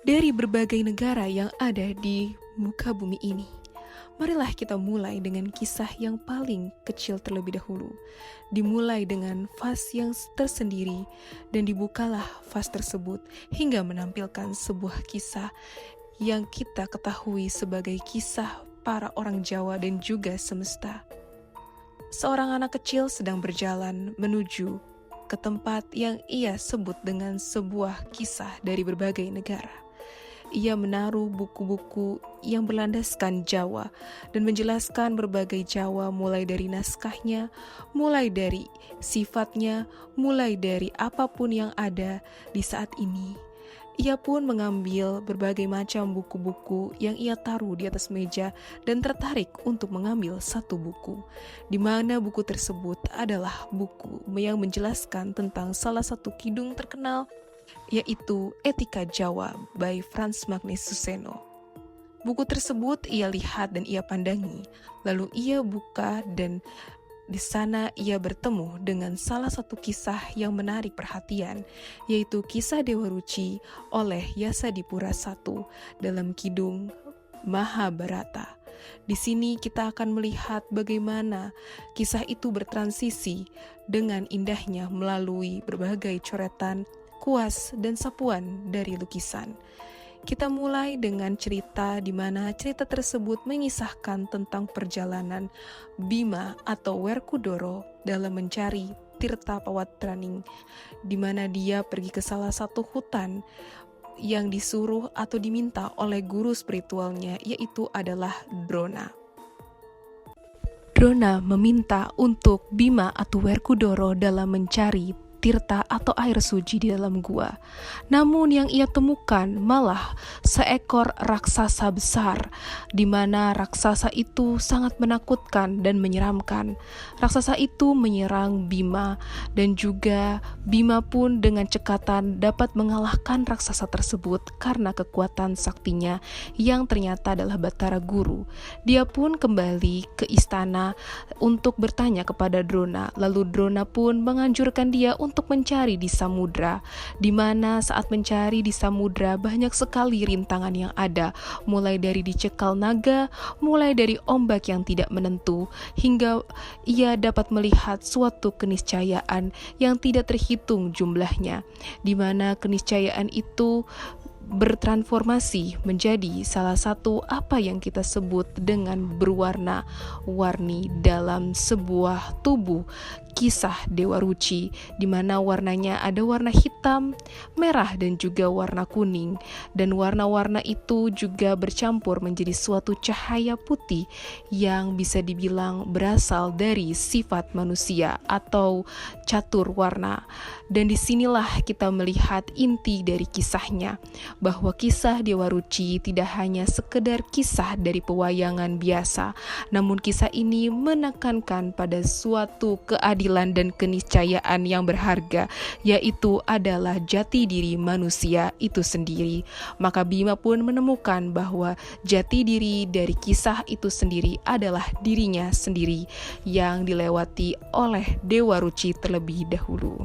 dari berbagai negara yang ada di muka bumi ini. Marilah kita mulai dengan kisah yang paling kecil terlebih dahulu. Dimulai dengan fase yang tersendiri dan dibukalah fase tersebut hingga menampilkan sebuah kisah yang kita ketahui sebagai kisah para orang Jawa dan juga semesta. Seorang anak kecil sedang berjalan menuju ke tempat yang ia sebut dengan sebuah kisah dari berbagai negara. Ia menaruh buku-buku yang berlandaskan Jawa dan menjelaskan berbagai Jawa, mulai dari naskahnya, mulai dari sifatnya, mulai dari apapun yang ada di saat ini. Ia pun mengambil berbagai macam buku-buku yang ia taruh di atas meja dan tertarik untuk mengambil satu buku, di mana buku tersebut adalah buku yang menjelaskan tentang salah satu kidung terkenal, yaitu Etika Jawa by Frans Magnus Suseno. Buku tersebut ia lihat dan ia pandangi, lalu ia buka dan di sana ia bertemu dengan salah satu kisah yang menarik perhatian, yaitu kisah Dewa Ruci oleh Yasadipura I dalam kidung Mahabharata. Di sini kita akan melihat bagaimana kisah itu bertransisi dengan indahnya melalui berbagai coretan, kuas, dan sapuan dari lukisan. Kita mulai dengan cerita di mana cerita tersebut mengisahkan tentang perjalanan Bima atau Werkudara dalam mencari Tirta Pawatraning, di mana dia pergi ke salah satu hutan yang disuruh atau diminta oleh guru spiritualnya, yaitu adalah Drona. Drona meminta untuk Bima atau Werkudara dalam mencari tirta atau air suci di dalam gua. Namun yang ia temukan malah seekor raksasa besar, di mana raksasa itu sangat menakutkan dan menyeramkan. Raksasa itu menyerang Bima dan juga Bima pun dengan cekatan dapat mengalahkan raksasa tersebut karena kekuatan saktinya yang ternyata adalah Batara Guru. Dia pun kembali ke istana untuk bertanya kepada Drona, lalu Drona pun menganjurkan dia untuk mencari di samudra, di mana saat mencari di samudra banyak sekali rintangan yang ada, mulai dari dicekal naga, mulai dari ombak yang tidak menentu, hingga ia dapat melihat suatu keniscayaan yang tidak terhitung jumlahnya, di mana keniscayaan itu bertransformasi menjadi salah satu apa yang kita sebut dengan berwarna-warni dalam sebuah tubuh kisah Dewa Ruci, di mana warnanya ada warna hitam, merah, dan juga warna kuning, dan warna-warna itu juga bercampur menjadi suatu cahaya putih yang bisa dibilang berasal dari sifat manusia atau catur warna. Dan disinilah kita melihat inti dari kisahnya, bahwa kisah Dewa Ruci tidak hanya sekedar kisah dari pewayangan biasa, namun kisah ini menekankan pada suatu keadilan dan keniscayaan yang berharga, yaitu adalah jati diri manusia itu sendiri. Maka Bima pun menemukan bahwa jati diri dari kisah itu sendiri adalah dirinya sendiri yang dilewati oleh Dewa Ruci terlebih dahulu.